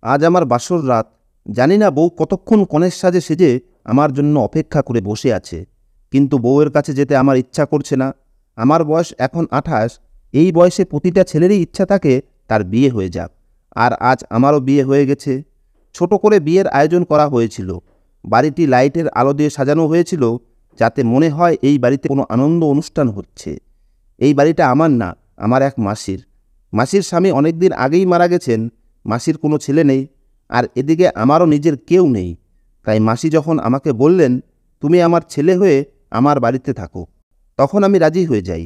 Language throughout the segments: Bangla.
আজ আমার বাসর রাত। জানি না বউ কতক্ষণ কনের সাজে সেজে আমার জন্য অপেক্ষা করে বসে আছে, কিন্তু বউয়ের কাছে যেতে আমার ইচ্ছা করছে না। আমার বয়স এখন 28। এই বয়সে প্রতিটা ছেলেরই ইচ্ছা থাকে তার বিয়ে হয়ে যাক, আর আজ আমারও বিয়ে হয়ে গেছে। ছোট করে বিয়ের আয়োজন করা হয়েছিল। বাড়িটি লাইটের আলো দিয়ে সাজানো হয়েছিল, যাতে মনে হয় এই বাড়িতে কোনো আনন্দ অনুষ্ঠান হচ্ছে। এই বাড়িটা আমার না, আমার এক মাসির। মাসির স্বামী অনেক দিন আগেই মারা গেছেন। মাসির কোনো ছেলে নেই, আর এদিকে আমারও নিজের কেউ নেই। তাই মাসি যখন আমাকে বললেন, তুমি আমার ছেলে হয়ে আমার বাড়িতে থাকো, তখন আমি রাজি হয়ে যাই।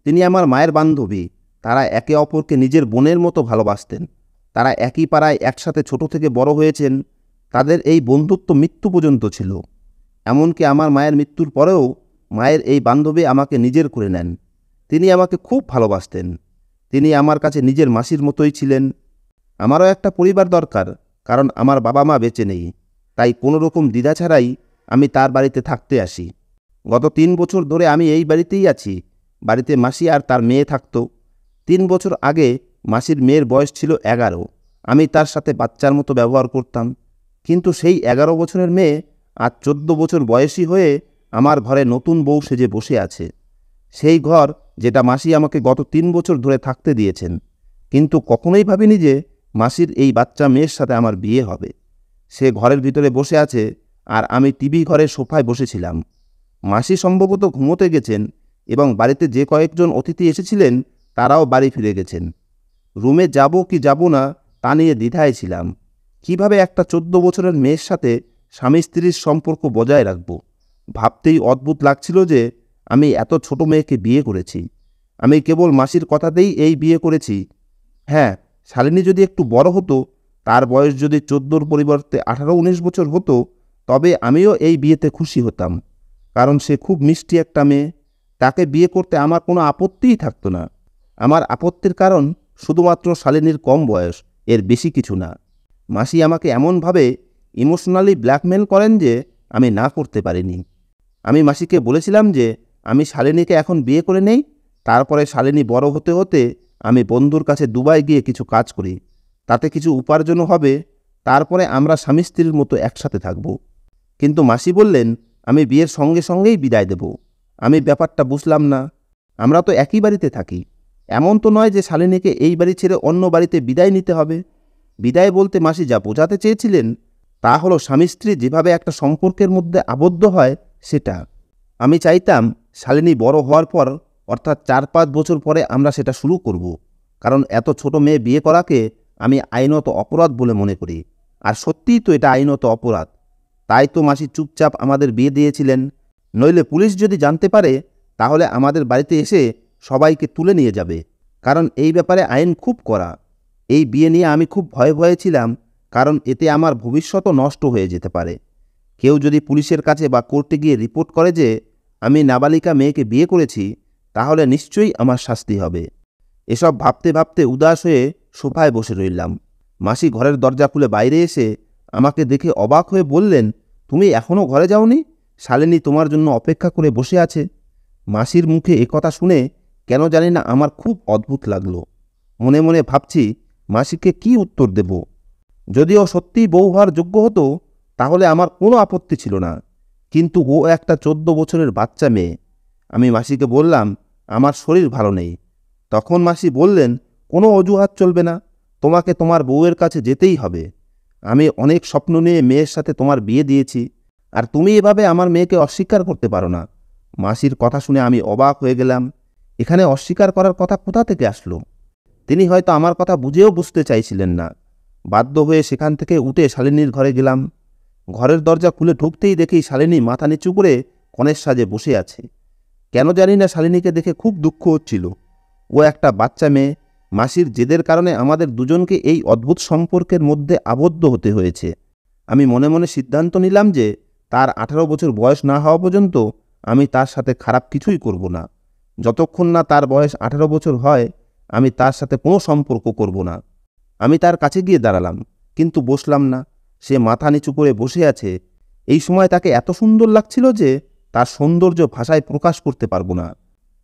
তিনি আমার মায়ের বান্ধবী। তারা একে অপরকে নিজের বোনের মতো ভালোবাসতেন। তারা একই পাড়ায় একসাথে ছোট থেকে বড় হয়েছেন। তাদের এই বন্ধুত্ব মৃত্যু পর্যন্ত ছিল। এমনকি আমার মায়ের মৃত্যুর পরেও মায়ের এই বান্ধবী আমাকে নিজের করে নেন। তিনি আমাকে খুব ভালোবাসতেন। তিনি আমার কাছে নিজের মাসির মতোই ছিলেন। আমারও একটা পরিবার দরকার, কারণ আমার বাবা মা বেঁচে নেই। তাই কোনো রকম দ্বিধা ছাড়াই আমি তার বাড়িতে থাকতে আসি। গত 3 বছর ধরে আমি এই বাড়িতেই আছি। বাড়িতে মাসি আর তার মেয়ে থাকত। 3 বছর আগে মাসির মেয়ের বয়স ছিল 11। আমি তার সাথে বাচ্চার মতো ব্যবহার করতাম। কিন্তু সেই 11 বছরের মেয়ে আজ 14 বছর বয়সী হয়ে আমার ঘরে নতুন বউ সেজে বসে আছে। সেই ঘর যেটা মাসি আমাকে গত 3 বছর ধরে থাকতে দিয়েছেন। কিন্তু কখনোই ভাবিনি যে মাসির এই বাচ্চা মেয়ের সাথে আমার বিয়ে হবে। সে ঘরের ভিতরে বসে আছে, আর আমি টিভি ঘরের সোফায় বসেছিলাম। মাসি সম্ভবত ঘুমোতে গেছেন, এবং বাড়িতে যে কয়েকজন অতিথি এসেছিলেন তারাও বাড়ি ফিরে গেছেন। রুমে যাব কি যাব না তা নিয়ে দ্বিধায় ছিলাম। কিভাবে একটা 14 বছরের মেয়ের সাথে স্বামী স্ত্রীর সম্পর্ক বজায় রাখব, ভাবতেই অদ্ভুত লাগছিল যে আমি এত ছোট মেয়েকে বিয়ে করেছি। আমি কেবল মাসির কথাতেই এই বিয়ে করেছি। হ্যাঁ, শালিনী যদি একটু বড় হতো, তার বয়স যদি 14-র পরিবর্তে 18-19 বছর হতো, তবে আমিও এই বিয়েতে খুশি হতাম। কারণ সে খুব মিষ্টি একটা মেয়ে। তাকে বিয়ে করতে আমার কোনো আপত্তিই থাকতো না। আমার আপত্তির কারণ শুধুমাত্র শালিনীর কম বয়স, এর বেশি কিছু না। মাসি আমাকে এমনভাবে ইমোশনালি ব্ল্যাকমেল করেন যে আমি না করতে পারিনি। আমি মাসিকে বলেছিলাম যে আমি শালিনীকে এখন বিয়ে করে নেই, তারপরে শালিনী বড় হতে হতে আমি বন্ধুর কাছে দুবাই গিয়ে কিছু কাজ করি, তাতে কিছু উপার্জনও হবে, তারপরে আমরা স্বামী স্ত্রীর মতো একসাথে থাকব। কিন্তু মাসি বললেন আমি বিয়ের সঙ্গে সঙ্গেই বিদায় দেব। আমি ব্যাপারটা বুঝলাম না। আমরা তো একই বাড়িতে থাকি। এমন তো নয় যে শালিনীকে এই বাড়ি ছেড়ে অন্য বাড়িতে বিদায় নিতে হবে। বিদায় বলতে মাসি যা বোঝাতে চেয়েছিলেন তা হলো স্বামী স্ত্রী যেভাবে একটা সম্পর্কের মধ্যে আবদ্ধ হয় সেটা। আমি চাইতাম শালিনী বড় হওয়ার পর, অর্থাৎ 4-5 বছর পরে আমরা সেটা শুরু করব। কারণ এত ছোট মেয়ে বিয়ে করাকে আমি আইনত অপরাধ বলে মনে করি। আর সত্যিই তো এটা আইনত অপরাধ। তাই তো মাসি চুপচাপ আমাদের বিয়ে দিয়েছিলেন। নইলে পুলিশ যদি জানতে পারে, তাহলে আমাদের বাড়িতে এসে সবাইকে তুলে নিয়ে যাবে। কারণ এই ব্যাপারে আইন খুব কড়া। এই বিয়ে নিয়ে আমি খুব ভয়ে ভয়ে ছিলাম, কারণ এতে আমার ভবিষ্যতও নষ্ট হয়ে যেতে পারে। কেউ যদি পুলিশের কাছে বা কোর্টে গিয়ে রিপোর্ট করে যে আমি নাবালিকা মেয়েকে বিয়ে করেছি, তাহলে নিশ্চয়ই আমার শাস্তি হবে। এসব ভাবতে ভাবতে উদাস হয়ে সোফায় বসে রইলাম। মাসি ঘরের দরজা খুলে বাইরে এসে আমাকে দেখে অবাক হয়ে বললেন, তুমি এখনও ঘরে যাওনি? শালিনী তোমার জন্য অপেক্ষা করে বসে আছে। মাসির মুখে একথা শুনে কেন জানি না আমার খুব অদ্ভুত লাগলো। মনে মনে ভাবছি মাসিকে কি উত্তর দেব। যদিও সত্যিই বউ হওয়ার যোগ্য হতো, তাহলে আমার কোনো আপত্তি ছিল না। কিন্তু ও একটা 14 বছরের বাচ্চা মেয়ে। আমি মাসিকে বললাম আমার শরীর ভালো নেই। তখন মাসি বললেন, কোনো অজুহাত চলবে না, তোমাকে তোমার বউয়ের কাছে যেতেই হবে। আমি অনেক স্বপ্ন নিয়ে মেয়ের সাথে তোমার বিয়ে দিয়েছি, আর তুমি এভাবে আমার মেয়েকে অস্বীকার করতে পারো না। মাসির কথা শুনে আমি অবাক হয়ে গেলাম। এখানে অস্বীকার করার কথা কোথা থেকে আসলো? তিনি হয়তো আমার কথা বুঝেও বুঝতে চাইছিলেন না। বাধ্য হয়ে সেখান থেকে উঠে শালিনীর ঘরে গেলাম। ঘরের দরজা খুলে ঢুকতেই দেখি শালিনী মাথা নিচু করে কনের সাজে বসে আছে। কেন জানি না শালিনীকে দেখে খুব দুঃখ হচ্ছিল। ও একটা বাচ্চা মেয়ে। মাসির জেদের কারণে আমাদের দুজনকে এই অদ্ভুত সম্পর্কের মধ্যে আবদ্ধ হতে হয়েছে। আমি মনে মনে সিদ্ধান্ত নিলাম যে তার 18 বছর বয়স না হওয়া পর্যন্ত আমি তার সাথে খারাপ কিছুই করব না। যতক্ষণ না তার বয়স 18 বছর হয়, আমি তার সাথে কোনো সম্পর্ক করব না। আমি তার কাছে গিয়ে দাঁড়ালাম, কিন্তু বসলাম না। সে মাথা নিচু করে বসে আছে। এই সময় তাকে এত সুন্দর লাগছিল যে তার সৌন্দর্য ভাষায় প্রকাশ করতে পারবো না।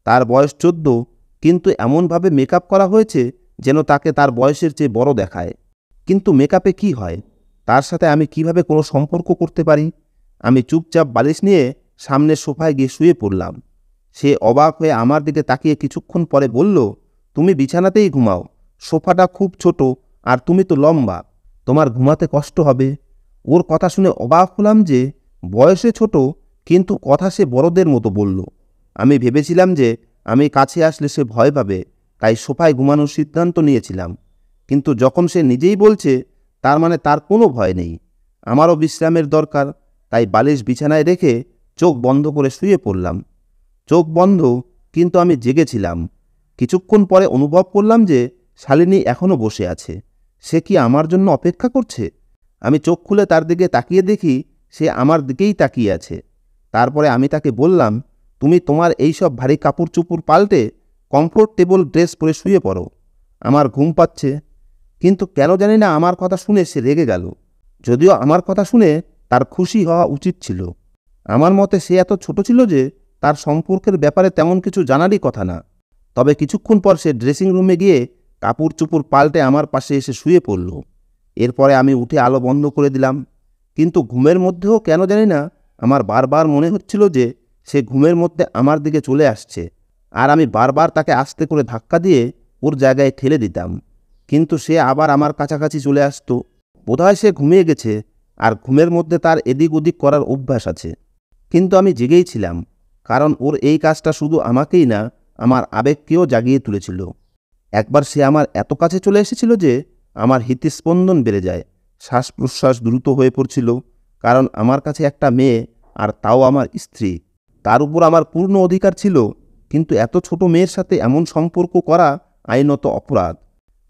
তার বয়স 14, কিন্তু এমনভাবে মেকআপ করা হয়েছে যেন তাকে তার বয়সের চেয়ে বড় দেখায়। কিন্তু মেকআপে কি হয়? তার সাথে আমি কিভাবে কোনো সম্পর্ক করতে পারি? আমি চুপচাপ বালিশ নিয়ে সামনের সোফায় গিয়ে শুয়ে পড়লাম। সে অবাক হয়ে আমার দিকে তাকিয়ে কিছুক্ষণ পরে বলল, তুমি বিছানাতেই ঘুমাও, সোফাটা খুব ছোট আর তুমি তো লম্বা, তোমার ঘুমাতে কষ্ট হবে। ওর কথা শুনে অবাক হলাম যে বয়সে ছোট, কিন্তু কথা সে বড়দের মতো বলল। আমি ভেবেছিলাম যে আমি কাছে আসলে সে ভয় পাবে, তাই সোফায় ঘুমানোর সিদ্ধান্ত নিয়েছিলাম। কিন্তু যখন সে নিজেই বলছে, তার মানে তার কোনো ভয় নেই। আমারও বিশ্রামের দরকার, তাই বালিশ বিছানায় রেখে চোখ বন্ধ করে শুয়ে পড়লাম। চোখ বন্ধ, কিন্তু আমি জেগেছিলাম। কিছুক্ষণ পরে অনুভব করলাম যে শালিনী এখনও বসে আছে। সে কি আমার জন্য অপেক্ষা করছে? আমি চোখ খুলে তার দিকে তাকিয়ে দেখি সে আমার দিকেই তাকিয়ে আছে। তারপরে আমি তাকে বললাম, তুমি তোমার এইসব ভারী কাপড় চোপড় পাল্টে কমফোর্টেবল ড্রেস পরে শুয়ে পড়ো, আমার ঘুম পাচ্ছে। কিন্তু কেন জানি না আমার কথা শুনে সে রেগে গেল, যদিও আমার কথা শুনে তার খুশি হওয়া উচিত ছিল। আমার মতে সে এত ছোট ছিল যে তার সম্পর্কের ব্যাপারে তেমন কিছু জানারই কথা না। তবে কিছুক্ষণ পর সে ড্রেসিং রুমে গিয়ে কাপড় চোপড় পাল্টে আমার পাশে এসে শুয়ে পড়ল। এরপরে আমি উঠে আলো বন্ধ করে দিলাম। কিন্তু ঘুমের মধ্যেও কেন জানি না আমার বারবার মনে হচ্ছিল যে সে ঘুমের মধ্যে আমার দিকে চলে আসছে, আর আমি বারবার তাকে আস্তে করে ধাক্কা দিয়ে ওর জায়গায় ঠেলে দিতাম। কিন্তু সে আবার আমার কাছাকাছি চলে আসতো। বোধহয় সে ঘুমিয়ে গেছে, আর ঘুমের মধ্যে তার এদিক ওদিক করার অভ্যাস আছে। কিন্তু আমি জেগেই ছিলাম, কারণ ওর এই কাজটা শুধু আমাকেই না, আমার আবেগকেও জাগিয়ে তুলেছিল। একবার সে আমার এত কাছে চলে এসেছিল যে আমার হৃৎস্পন্দন বেড়ে যায়, শ্বাস প্রশ্বাস দ্রুত হয়ে পড়ছিল, কারণ আমার কাছে একটা মেয়ে, আর তাও আমার স্ত্রী। তার উপর আমার পূর্ণ অধিকার ছিল। কিন্তু এত ছোট মেয়ের সাথে এমন সম্পর্ক করা আইনত অপরাধ।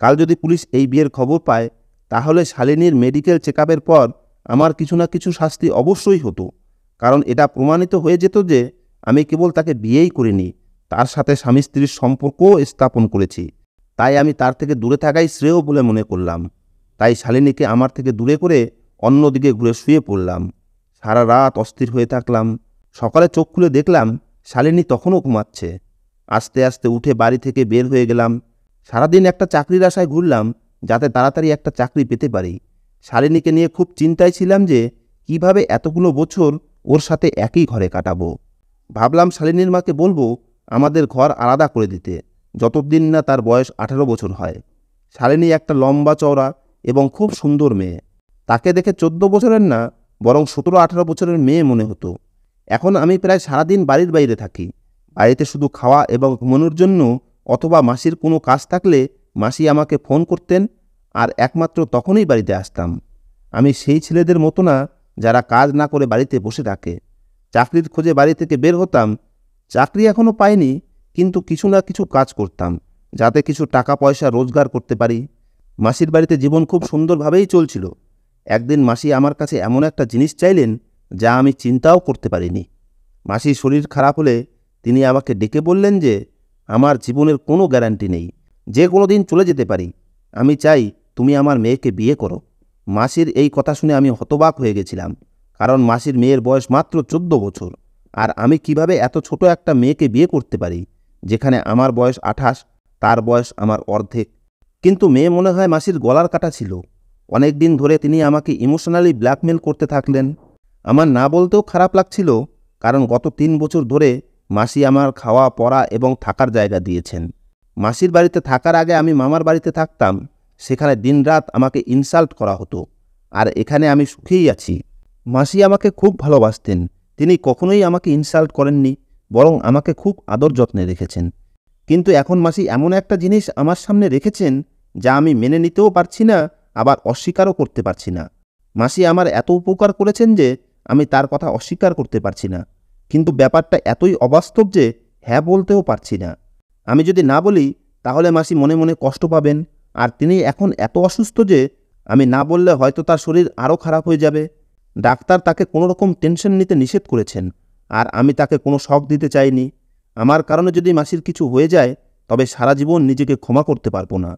কাল যদি পুলিশ এই বিয়ের খবর পায়, তাহলে শালিনীর মেডিকেল চেকআপের পর আমার কিছু না কিছু শাস্তি অবশ্যই হতো, কারণ এটা প্রমাণিত হয়ে যেত যে আমি কেবল তাকে বিয়েই করিনি, তার সাথে স্বামী স্ত্রীর সম্পর্কও স্থাপন করেছি। তাই আমি তার থেকে দূরে থাকাই শ্রেয় বলে মনে করলাম। তাই শালিনীকে আমার থেকে দূরে করে অন্যদিকে ঘুরে শুয়ে পড়লাম। সারা রাত অস্থির হয়ে থাকলাম। সকালে চোখ খুলে দেখলাম শালিনী তখনও ঘুমাচ্ছে। আস্তে আস্তে উঠে বাড়ি থেকে বের হয়ে গেলাম। সারাদিন একটা চাকরির আশায় ঘুরলাম, যাতে তাড়াতাড়ি একটা চাকরি পেতে পারি। শালিনীকে নিয়ে খুব চিন্তায় ছিলাম যে কিভাবে এতগুলো বছর ওর সাথে একই ঘরে কাটাবো। ভাবলাম শালিনীর মাকে বলবো আমাদের ঘর আলাদা করে দিতে, যতদিন না তার বয়স 18 বছর হয়। শালিনী একটা লম্বা চওড়া এবং খুব সুন্দর মেয়ে। তাকে দেখে 14 বছরের না, বরং 17-18 বছরের মেয়ে মনে হতো। এখন আমি প্রায় সারাদিন বাড়ির বাইরে থাকি, বাড়িতে শুধু খাওয়া এবং ঘুমানোর জন্য, অথবা মাসির কোনো কাজ থাকলে মাসি আমাকে ফোন করতেন, আর একমাত্র তখনই বাড়িতে আসতাম। আমি সেই ছেলেদের মতো না যারা কাজ না করে বাড়িতে বসে থাকে। চাকরির খোঁজে বাড়ি থেকে বের হতাম। চাকরি এখনও পাইনি, কিন্তু কিছু না কিছু কাজ করতাম, যাতে কিছু টাকা পয়সা রোজগার করতে পারি। মাসির বাড়িতে জীবন খুব সুন্দরভাবেই চলছিল। একদিন মাসি আমার কাছে এমন একটা জিনিস চাইলেন যা আমি চিন্তাও করতে পারিনি। মাসির শরীর খারাপ হলে তিনি আমাকে ডেকে বললেন যে আমার জীবনের কোনো গ্যারান্টি নেই, যে কোনো দিন চলে যেতে পারি। আমি চাই তুমি আমার মেয়েকে বিয়ে করো। মাসির এই কথা শুনে আমি হতবাক হয়ে গেছিলাম, কারণ মাসির মেয়ের বয়স মাত্র 14 বছর, আর আমি কিভাবে এত ছোট একটা মেয়েকে বিয়ে করতে পারি, যেখানে আমার বয়স 28, তার বয়স আমার অর্ধেক। কিন্তু মেয়ে মনে হয় মাসির গলার কাটা ছিল। অনেক দিন ধরে তিনি আমাকে ইমোশনালি ব্ল্যাকমেল করতে থাকলেন। আমার না বলতেও খারাপ লাগছিল, কারণ গত 3 বছর ধরে মাসি আমার খাওয়া পড়া এবং থাকার জায়গা দিয়েছেন। মাসির বাড়িতে থাকার আগে আমি মামার বাড়িতে থাকতাম, সেখানে দিনরাত আমাকে ইনসাল্ট করা হতো, আর এখানে আমি সুখেই আছি। মাসি আমাকে খুব ভালোবাসতেন, তিনি কখনোই আমাকে ইনসাল্ট করেননি, বরং আমাকে খুব আদর যত্নে রেখেছেন। কিন্তু এখন মাসি এমন একটা জিনিস আমার সামনে রেখেছেন যা আমি মেনে নিতেও পারছি না, আবার অস্বীকারও করতে পারছি না। মাসি আমার এত উপকার করেছেন যে আমি তার কথা অস্বীকার করতে পারছি না, কিন্তু ব্যাপারটা এতই অবাস্তব যে হ্যাঁ বলতেও পারছি না। আমি যদি না বলি তাহলে মাসি মনে মনে কষ্ট পাবেন, আর তিনি এখন এত অসুস্থ যে আমি না বললে হয়তো তার শরীর আরও খারাপ হয়ে যাবে। ডাক্তার তাকে কোনো রকম টেনশন নিতে নিষেধ করেছেন, আর আমি তাকে কোনো শক দিতে চাইনি। আমার কারণে যদি মাসির কিছু হয়ে যায়, তবে সারা জীবন নিজেকে ক্ষমা করতে পারবো না।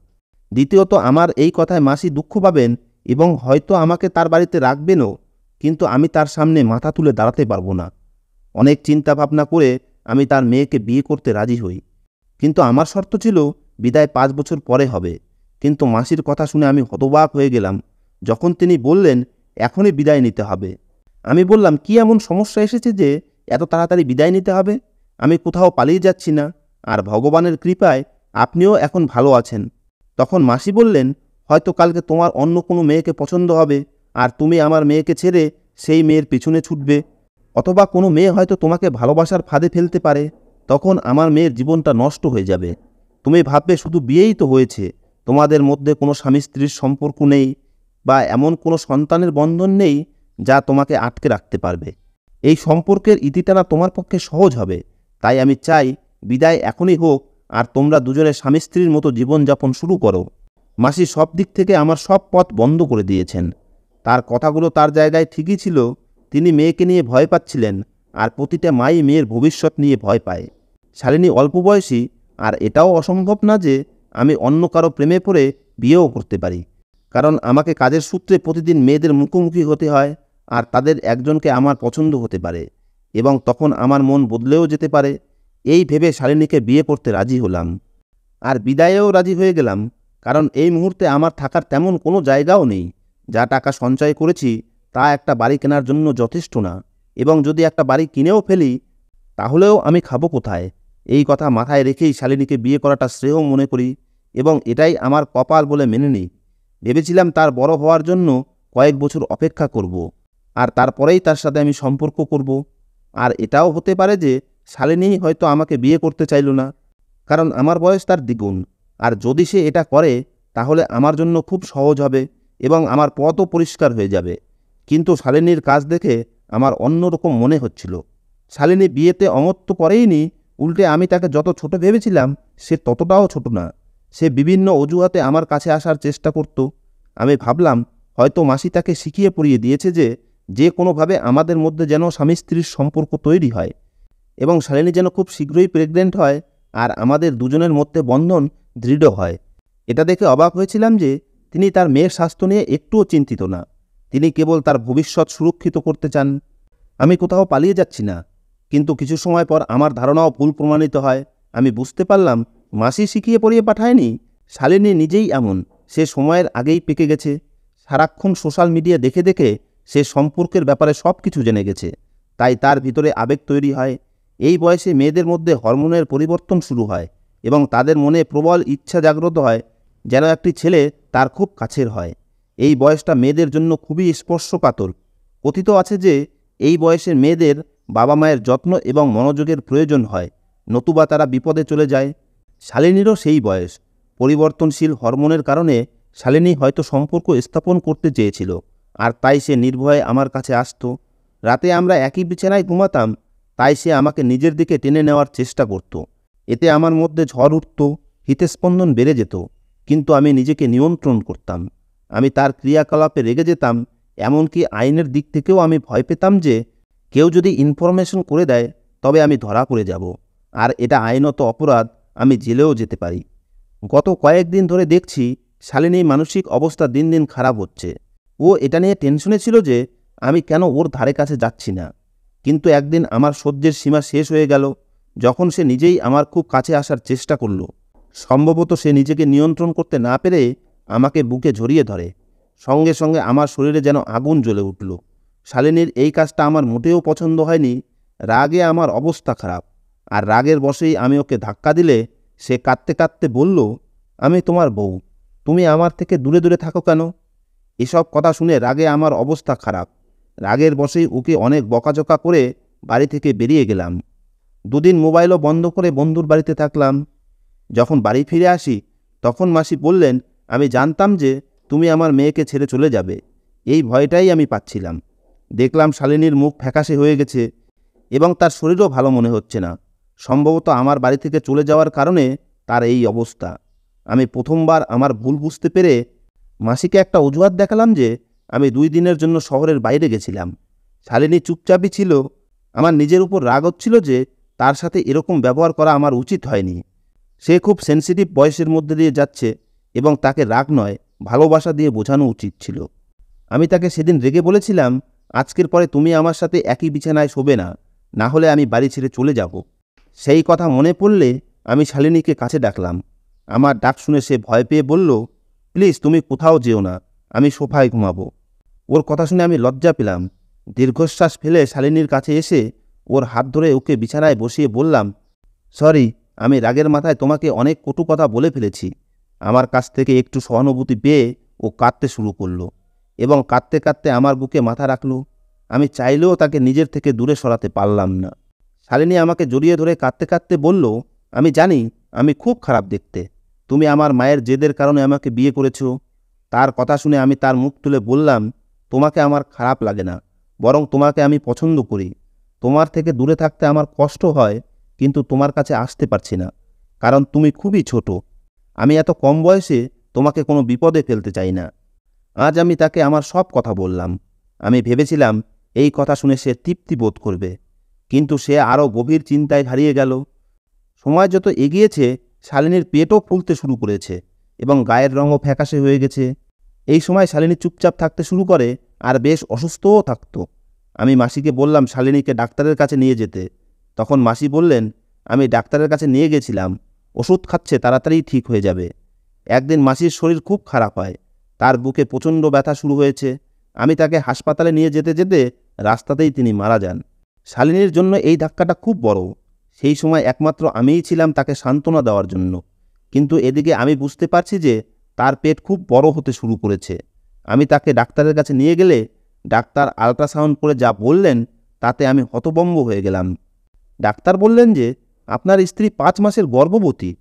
দ্বিতীয়ত, আমার এই কথায় মাসি দুঃখ পাবেন এবং হয়তো আমাকে তার বাড়িতে রাখবেনও, কিন্তু আমি তার সামনে মাথা তুলে দাঁড়াতে পারবো না। অনেক চিন্তা ভাবনা করে আমি তার মেয়েকে বিয়ে করতে রাজি হই, কিন্তু আমার শর্ত ছিল বিদায় 5 বছর পরে হবে। কিন্তু মাসির কথা শুনে আমি হতবাক হয়ে গেলাম যখন তিনি বললেন এখনই বিদায় নিতে হবে। আমি বললাম, কি এমন সমস্যা এসেছে যে এত তাড়াতাড়ি বিদায় নিতে হবে? আমি কোথাও পালিয়ে যাচ্ছি না, আর ভগবানের কৃপায় আপনিও এখন ভালো আছেন। তখন মাসি বললেন, হয়তো কালকে তোমার অন্য কোনো মেয়েকে পছন্দ হবে, আর তুমি আমার মেয়েকে ছেড়ে সেই মেয়ের পিছনে ছুটবে। অথবা কোনো মেয়ে হয়তো তোমাকে ভালোবাসার ফাঁদে ফেলতে পারে, তখন আমার মেয়ের জীবনটা নষ্ট হয়ে যাবে। তুমি ভাববে শুধু বিয়েই তো হয়েছে, তোমাদের মধ্যে কোনো স্বামী স্ত্রীর সম্পর্ক নেই, বা এমন কোনো সন্তানের বন্ধন নেই যা তোমাকে আটকে রাখতে পারবে। এই সম্পর্কের ইতি টানা তোমার পক্ষে সহজ হবে। তাই আমি চাই বিদায় এখনই হোক, আর তোমরা দুজনে স্বামী স্ত্রীর মতো জীবনযাপন শুরু করো। মাসি সব দিক থেকে আমার সব পথ বন্ধ করে দিয়েছেন। তার কথাগুলো তার জায়গায় ঠিকই ছিল। তিনি মেয়েকে নিয়ে ভয় পাচ্ছিলেন, আর প্রতিটা মাই মেয়ের ভবিষ্যৎ নিয়ে ভয় পায়। শালিনী অল্প বয়সী, আর এটাও অসম্ভব না যে আমি অন্য কারো প্রেমে পড়ে বিয়েও করতে পারি, কারণ আমাকে কাজের সূত্রে প্রতিদিন মেয়েদের মুখোমুখি হতে হয়, আর তাদের একজনকে আমার পছন্দ হতে পারে, এবং তখন আমার মন বদলেও যেতে পারে। এই ভেবে শালিনীকে বিয়ে করতে রাজি হলাম, আর বিদায়েও রাজি হয়ে গেলাম, কারণ এই মুহূর্তে আমার থাকার তেমন কোনো জায়গাও নেই। যা টাকা সঞ্চয় করেছি তা একটা বাড়ি কেনার জন্য যথেষ্ট না, এবং যদি একটা বাড়ি কিনেও ফেলি তাহলেও আমি খাবো কোথায়? এই কথা মাথায় রেখেই শালিনীকে বিয়ে করাটা শ্রেয় মনে করি, এবং এটাই আমার কপাল বলে মেনে নিই। ভেবেছিলাম তার বড় হওয়ার জন্য কয়েক বছর অপেক্ষা করব, আর তারপরেই তার সাথে আমি সম্পর্ক করব। আর এটাও হতে পারে যে শালিনী হয়তো আমাকে বিয়ে করতে চাইল না, কারণ আমার বয়স তার দ্বিগুণ। আর যদি সে এটা করে তাহলে আমার জন্য খুব সহজ হবে, এবং আমার পথও পরিষ্কার হয়ে যাবে। কিন্তু শালিনীর কাজ দেখে আমার অন্যরকম মনে হচ্ছিল। শালিনী বিয়েতে অমত্ত করেইনি, উল্টে আমি তাকে যত ছোট ভেবেছিলাম সে ততটাও ছোট না। সে বিভিন্ন অজুহাতে আমার কাছে আসার চেষ্টা করত। আমি ভাবলাম হয়তো মাসি তাকে শিখিয়ে পড়িয়ে দিয়েছে যে কোনোভাবে আমাদের মধ্যে যেন স্বামী স্ত্রীর সম্পর্ক তৈরি হয়, এবং শালিনী যেন খুব শীঘ্রই প্রেগনেন্ট হয়, আর আমাদের দুজনের মধ্যে বন্ধন দৃঢ় হয়। এটা দেখে অবাক হয়েছিলাম যে তিনি তার মেয়ের স্বাস্থ্য নিয়ে একটুও চিন্তিত না। তিনি কেবল তার ভবিষ্যৎ সুরক্ষিত করতে চান। আমি কোথাও পালিয়ে যাচ্ছি না। কিন্তু কিছু সময় পর আমার ধারণাও ভুল প্রমাণিত হয়। আমি বুঝতে পারলাম মাসি শিখিয়ে পড়িয়ে পাঠায়নি, শালিনী নিজেই এমন। সে সময়ের আগেই পেকে গেছে। সারাক্ষণ সোশ্যাল মিডিয়া দেখে দেখে সে সম্পর্কের ব্যাপারে সব কিছু জেনে গেছে। তাই তার ভিতরে আবেগ তৈরি হয়। এই বয়সে মেয়েদের মধ্যে হরমোনের পরিবর্তন শুরু হয়, এবং তাদের মনে প্রবল ইচ্ছা জাগ্রত হয় যেন একটি ছেলে তার খুব কাছের হয়। এই বয়সটা মেয়েদের জন্য খুবই স্পর্শকাতর। কথিত আছে যে এই বয়সের মেয়েদের বাবা মায়ের যত্ন এবং মনোযোগের প্রয়োজন হয়, নতুবা তারা বিপদে চলে যায়। শালিনীরও সেই বয়স। পরিবর্তনশীল হরমোনের কারণে শালিনী হয়তো সম্পর্ক স্থাপন করতে চেয়েছিল, আর তাই সে নির্ভয়ে আমার কাছে আসত। রাতে আমরা একই বিছানায় ঘুমাতাম, তাই সে আমাকে নিজের দিকে টেনে নেওয়ার চেষ্টা করত। এতে আমার মধ্যে ঝড় উঠত, হৃৎস্পন্দন বেড়ে যেত, কিন্তু আমি নিজেকে নিয়ন্ত্রণ করতাম। আমি তার ক্রিয়াকলাপে রেগে যেতাম, এমনকি আইনের দিক থেকেও আমি ভয় পেতাম যে কেউ যদি ইনফরমেশন করে দেয় তবে আমি ধরা পড়ে যাব, আর এটা আইনত অপরাধ, আমি জেলেও যেতে পারি। গত কয়েকদিন ধরে দেখছি শালিনীর মানসিক অবস্থা দিন দিন খারাপ হচ্ছে। ও এটা নিয়ে টেনশনে ছিল যে আমি কেন ওর ধারে কাছে যাচ্ছি না। কিন্তু একদিন আমার সহ্যের সীমা শেষ হয়ে গেল, যখন সে নিজেই আমার খুব কাছে আসার চেষ্টা করল। সম্ভবত সে নিজেকে নিয়ন্ত্রণ করতে না পেরে আমাকে বুকে জড়িয়ে ধরে। সঙ্গে সঙ্গে আমার শরীরে যেন আগুন জ্বলে উঠল। শালিনীর এই কাজটা আমার মোটেও পছন্দ হয়নি। রাগে আমার অবস্থা খারাপ, আর রাগের বশেই আমি ওকে ধাক্কা দিলে সে কাঁদতে কাঁদতে বলল, আমি তোমার বউ, তুমি আমার থেকে দূরে দূরে থাকো কেন? এসব কথা শুনে রাগে আমার অবস্থা খারাপ। রাগের বশেই ওকে অনেক বকাঝকা করে বাড়ি থেকে বেরিয়ে গেলাম। দুদিন মোবাইলও বন্ধ করে বন্ধুর বাড়িতে থাকলাম। যখন বাড়ি ফিরে আসি তখন মাসি বললেন, আমি জানতাম যে তুমি আমার মেয়েকে ছেড়ে চলে যাবে। এই ভয়টাই আমি পাচ্ছিলাম। দেখলাম শালিনীর মুখ ফ্যাকাশে হয়ে গেছে, এবং তার শরীরও ভালো মনে হচ্ছে না। সম্ভবত আমার বাড়ি থেকে চলে যাওয়ার কারণে তার এই অবস্থা। আমি প্রথমবার আমার ভুল বুঝতে পেরে মাসিকে একটা অজুহাত দেখালাম যে আমি 2 দিনের জন্য শহরের বাইরে গেছিলাম। শালিনী চুপচাপই ছিল। আমার নিজের উপর রাগ হচ্ছিল যে তার সাথে এরকম ব্যবহার করা আমার উচিত হয়নি। সে খুব সেন্সিটিভ বয়সের মধ্যে দিয়ে যাচ্ছে, এবং তাকে রাগ নয় ভালোবাসা দিয়ে বোঝানো উচিত ছিল। আমি তাকে সেদিন রেগে বলেছিলাম, আজকের পরে তুমি আমার সাথে একই বিছানায় শোবে না, না হলে আমি বাড়ি ছেড়ে চলে যাব। সেই কথা মনে পড়লে আমি শালিনীকে কাছে ডাকলাম। আমার ডাক শুনে সে ভয় পেয়ে বলল, প্লিজ তুমি কোথাও যেও না, আমি সোফায় ঘুমাবো। ওর কথা শুনে আমি লজ্জা পেলাম। দীর্ঘশ্বাস ফেলে শালিনীর কাছে এসে ওর হাত ধরে ওকে বিছানায় বসিয়ে বললাম, সরি, আমি রাগের মাথায় তোমাকে অনেক কটু কথা বলে ফেলেছি। আমার কাছ থেকে একটু সহানুভূতি পেয়ে ও কাঁদতে শুরু করলো এবং কাঁদতে কাঁদতে আমার বুকে মাথা রাখলো। আমি চাইলেও তাকে নিজের থেকে দূরে সরাতে পারলাম না। শালিনী আমাকে জড়িয়ে ধরে কাঁদতে কাঁদতে বলল, আমি জানি আমি খুব খারাপ দেখতে। তুমি আমার মায়ের জেদের কারণে আমাকে বিয়ে করেছ। তার কথা শুনে আমি তার মুখ তুলে বললাম, তোমাকে আমার খারাপ লাগে না, বরং তোমাকে আমি পছন্দ করি। তোমার থেকে দূরে থাকতে আমার কষ্ট হয়, কিন্তু তোমার কাছে আসতে পারছি না, কারণ তুমি খুবই ছোট। আমি এত কম বয়সে তোমাকে কোনো বিপদে ফেলতে চাই না। আজ আমি তাকে আমার সব কথা বললাম। আমি ভেবেছিলাম এই কথা শুনে সে তৃপ্তি বোধ করবে, কিন্তু সে আরও গভীর চিন্তায় হারিয়ে গেল। সময় যত এগিয়েছে শালিনীর পেটও ফুলতে শুরু করেছে এবং গায়ের রঙও ফ্যাকাশে হয়ে গেছে। এই সময় শালিনী চুপচাপ থাকতে শুরু করে আর বেশ অসুস্থও থাকত। আমি মাসিকে বললাম শালিনীকে ডাক্তারের কাছে নিয়ে যেতে। তখন মাসি বললেন, আমি ডাক্তারের কাছে নিয়ে গেছিলাম, ওষুধ খাচ্ছে, তাড়াতাড়ি ঠিক হয়ে যাবে। একদিন মাসির শরীর খুব খারাপ হয়, তার বুকে প্রচণ্ড ব্যথা শুরু হয়েছে। আমি তাকে হাসপাতালে নিয়ে যেতে যেতে রাস্তাতেই তিনি মারা যান। শালিনীর জন্য এই ধাক্কাটা খুব বড়। সেই সময় একমাত্র আমিই ছিলাম তাকে সান্ত্বনা দেওয়ার জন্য, কিন্তু এদিকে আমি বুঝতে পারছি যে তার পেট খুব বড় হতে শুরু করেছে। আমি তাকে ডাক্তারের কাছে নিয়ে গেলে ডাক্তার আল্ট্রাসাউন্ড করে যা বললেন তাতে আমি হতভম্ব হয়ে গেলাম। ডাক্তার বললেন যে আপনার স্ত্রী 5 মাসের গর্ভবতী।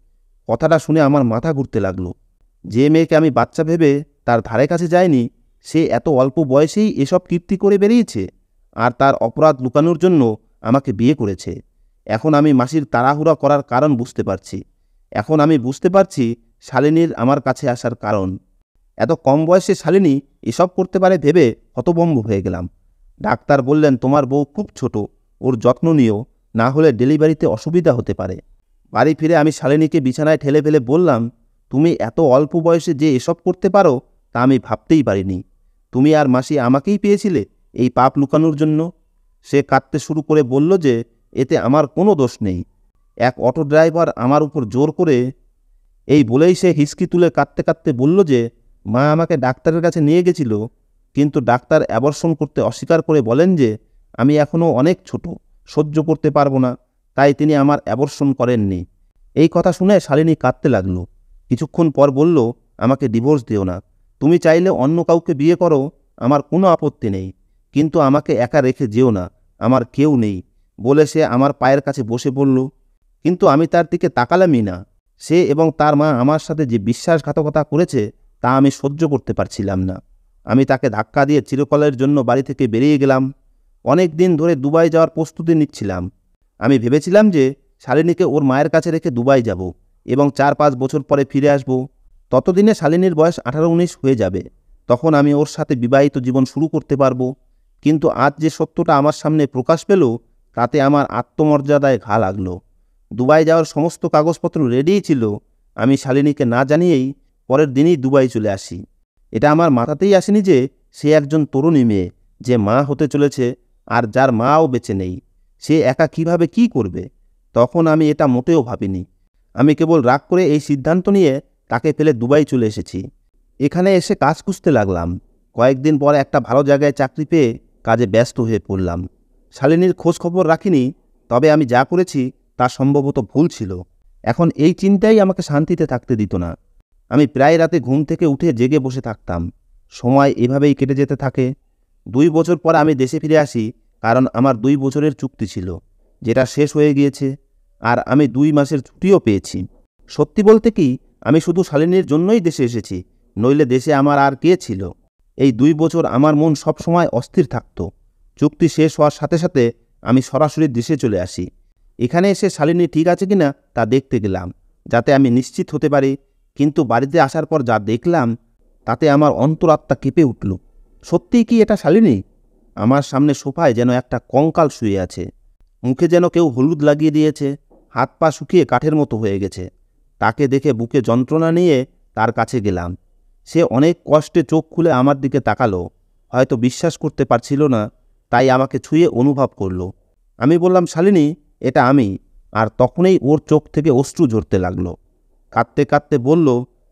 কথাটা শুনে আমার মাথা ঘুরতে লাগলো। যে মেয়েকে আমি বাচ্চা ভেবে তার ধারে কাছে যায়নি, সে এত অল্প বয়সেই এসব কীর্তি করে বেরিয়েছে, আর তার অপরাধ লুকানোর জন্য আমাকে বিয়ে করেছে। এখন আমি মাসির তাড়াহুড়া করার কারণ বুঝতে পারছি। এখন আমি বুঝতে পারছি শালিনীর আমার কাছে আসার কারণ। এত কম বয়সে শালিনী এসব করতে পারে ভেবে হতভম্ব হয়ে গেলাম। ডাক্তার বললেন, তোমার বউ খুব ছোট, ওর যত্ন নিও, না হলে ডেলিভারিতে অসুবিধা হতে পারে। বাড়ি ফিরে আমি শালিনীকে বিছানায় ঠেলে ফেলে বললাম, তুমি এত অল্প বয়সে যে এসব করতে পারো তা আমি ভাবতেই পারিনি। তুমি আর মাসি আমাকেই পেয়েছিলে এই পাপ লুকানোর জন্য। সে কাঁদতে শুরু করে বলল যে এতে আমার কোনো দোষ নেই। এক অটো ড্রাইভার আমার উপর জোর করে, এই বলেই সে হিসকি তুলে কাঁদতে কাঁদতে বলল যে মা আমাকে ডাক্তারের কাছে নিয়ে গেছিল, কিন্তু ডাক্তার অ্যাবর্শন করতে অস্বীকার করে বলেন যে আমি এখনও অনেক ছোট, সহ্য করতে পারবো না, তাই তিনি আমার অ্যাবর্শন করেননি। এই কথা শুনে শালিনী কাঁদতে লাগলো। কিছুক্ষণ পর বলল, আমাকে ডিভোর্স দিও না, তুমি চাইলে অন্য কাউকে বিয়ে করো, আমার কোনো আপত্তি নেই, কিন্তু আমাকে একা রেখে যেও না, আমার কেউ নেই। বলে সে আমার পায়ের কাছে বসে পড়ল, কিন্তু আমি তার দিকে তাকালামই না। সে এবং তার মা আমার সাথে যে বিশ্বাসঘাতকতা করেছে তা আমি সহ্য করতে পারছিলাম না। আমি তাকে ধাক্কা দিয়ে চিরকালের জন্য বাড়ি থেকে বেরিয়ে গেলাম। অনেক দিন ধরে দুবাই যাওয়ার প্রস্তুতি নিচ্ছিলাম। আমি ভেবেছিলাম যে শালিনীকে ওর মায়ের কাছে রেখে দুবাই যাব এবং 4-5 বছর পরে ফিরে আসব। ততদিনে শালিনীর বয়স 18-19 হয়ে যাবে, তখন আমি ওর সাথে বিবাহিত জীবন শুরু করতে পারবো। কিন্তু আজ যে সত্যটা আমার সামনে প্রকাশ পেল তাতে আমার আত্মমর্যাদায় ঘা লাগলো। দুবাই যাওয়ার সমস্ত কাগজপত্র রেডিই ছিল। আমি শালিনীকে না জানিয়েই পরের দিনই দুবাই চলে আসি। এটা আমার মাথাতেই আসেনি যে সে একজন তরুণী মেয়ে, যে মা হতে চলেছে, আর যার মাও বেঁচে নেই। সে একা কিভাবে কি করবে, তখন আমি এটা মোটেও ভাবিনি। আমি কেবল রাগ করে এই সিদ্ধান্ত নিয়ে তাকে ফেলে দুবাই চলে এসেছি। এখানে এসে কাজ খুঁজতে লাগলাম। কয়েকদিন পর একটা ভালো জায়গায় চাকরি পেয়ে কাজে ব্যস্ত হয়ে পড়লাম। শালিনীর খোঁজ খবর রাখিনি, তবে আমি যা করেছি তা সম্ভবত ভুল ছিল। এখন এই চিন্তাই আমাকে শান্তিতে থাকতে দিত না। আমি প্রায় রাতে ঘুম থেকে উঠে জেগে বসে থাকতাম। সময় এভাবেই কেটে যেতে থাকে। 2 বছর পর আমি দেশে ফিরে আসি, কারণ আমার 2 বছরের চুক্তি ছিল, যেটা শেষ হয়ে গিয়েছে, আর আমি 2 মাসের ছুটিও পেয়েছি। সত্যি বলতে কি, আমি শুধু শালিনীর জন্যই দেশে এসেছি, নইলে দেশে আমার আর কে ছিল। এই 2 বছর আমার মন সবসময় অস্থির থাকত। চুক্তি শেষ হওয়ার সাথে সাথে আমি সরাসরি দেশে চলে আসি। এখানে এসে শালিনী ঠিক আছে কিনা তা দেখতে গেলাম, যাতে আমি নিশ্চিত হতে পারি। কিন্তু বাড়িতে আসার পর যা দেখলাম তাতে আমার অন্তরাত্মা কেঁপে উঠল। সত্যিই কি এটা শালিনী? আমার সামনে সোফায় যেন একটা কঙ্কাল শুয়ে আছে। মুখে যেন কেউ হলুদ লাগিয়ে দিয়েছে, হাত পা শুকিয়ে কাঠের মতো হয়ে গেছে। তাকে দেখে বুকে যন্ত্রণা নিয়ে তার কাছে গেলাম। সে অনেক কষ্টে চোখ খুলে আমার দিকে তাকালো। হয়তো বিশ্বাস করতে পারছিল না, তাই আমাকে ছুঁয়ে অনুভব করল। আমি বললাম, শালিনী, এটা আমি। আর তখনই ওর চোখ থেকে অশ্রু ঝরতে লাগলো। কাঁদতে কাঁদতে বলল,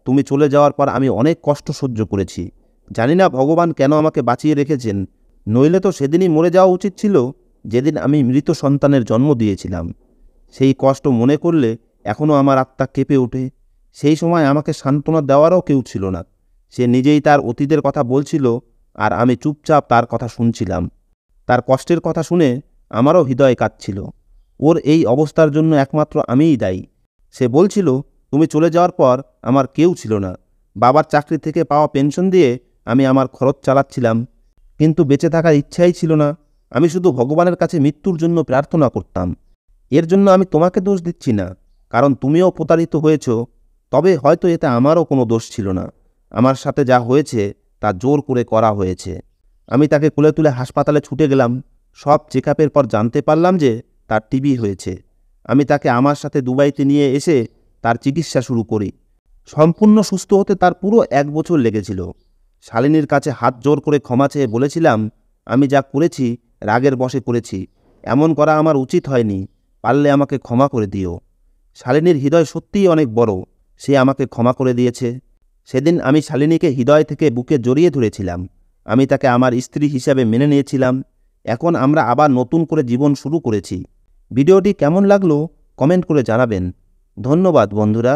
তুমি চলে যাওয়ার পর আমি অনেক কষ্ট সহ্য করেছি। জানি না ভগবান কেন আমাকে বাঁচিয়ে রেখেছেন, নইলে তো সেদিনই মরে যাওয়া উচিত ছিল, যেদিন আমি মৃত সন্তানের জন্ম দিয়েছিলাম। সেই কষ্ট মনে করলে এখনও আমার আত্মা কেঁপে ওঠে। সেই সময় আমাকে সান্ত্বনা দেওয়ারও কেউ ছিল না। সে নিজেই তার অতীতের কথা বলছিল, আর আমি চুপচাপ তার কথা শুনছিলাম। তার কষ্টের কথা শুনে আমারও হৃদয় কাঁদছিল। ওর এই অবস্থার জন্য একমাত্র আমিই দায়ী। সে বলছিল, তুমি চলে যাওয়ার পর আমার কেউ ছিল না। বাবার চাকরি থেকে পাওয়া পেনশন দিয়ে আমি আমার খরচ চালাচ্ছিলাম, কিন্তু বেঁচে থাকার ইচ্ছাই ছিল না। আমি শুধু ভগবানের কাছে মৃত্যুর জন্য প্রার্থনা করতাম। এর জন্য আমি তোমাকে দোষ দিচ্ছি না, কারণ তুমিও প্রতারিত হয়েছ। তবে হয়তো এতে আমারও কোনো দোষ ছিল না। আমার সাথে যা হয়েছে তা জোর করে করা হয়েছে। আমি তাকে কোলে তুলে হাসপাতালে ছুটে গেলাম। সব চেকআপের পর জানতে পারলাম যে তার টিবি হয়েছে। আমি তাকে আমার সাথে দুবাইতে নিয়ে এসে তার চিকিৎসা শুরু করি। সম্পূর্ণ সুস্থ হতে তার পুরো 1 বছর লেগেছিল। শালিনীর কাছে হাত জোর করে ক্ষমা চেয়ে বলেছিলাম, আমি যা করেছি রাগের বশে করেছি। এমন করা আমার উচিত হয়নি। পারলে আমাকে ক্ষমা করে দিও। শালিনীর হৃদয় সত্যিই অনেক বড়। সে আমাকে ক্ষমা করে দিয়েছে। সেদিন আমি শালিনীকে হৃদয় থেকে বুকে জড়িয়ে ধরেছিলাম। আমি তাকে আমার স্ত্রী হিসাবে মেনে নিয়েছিলাম। এখন আমরা আবার নতুন করে জীবন শুরু করেছি। ভিডিওটি কেমন লাগলো কমেন্ট করে জানাবেন। ধন্যবাদ বন্ধুরা।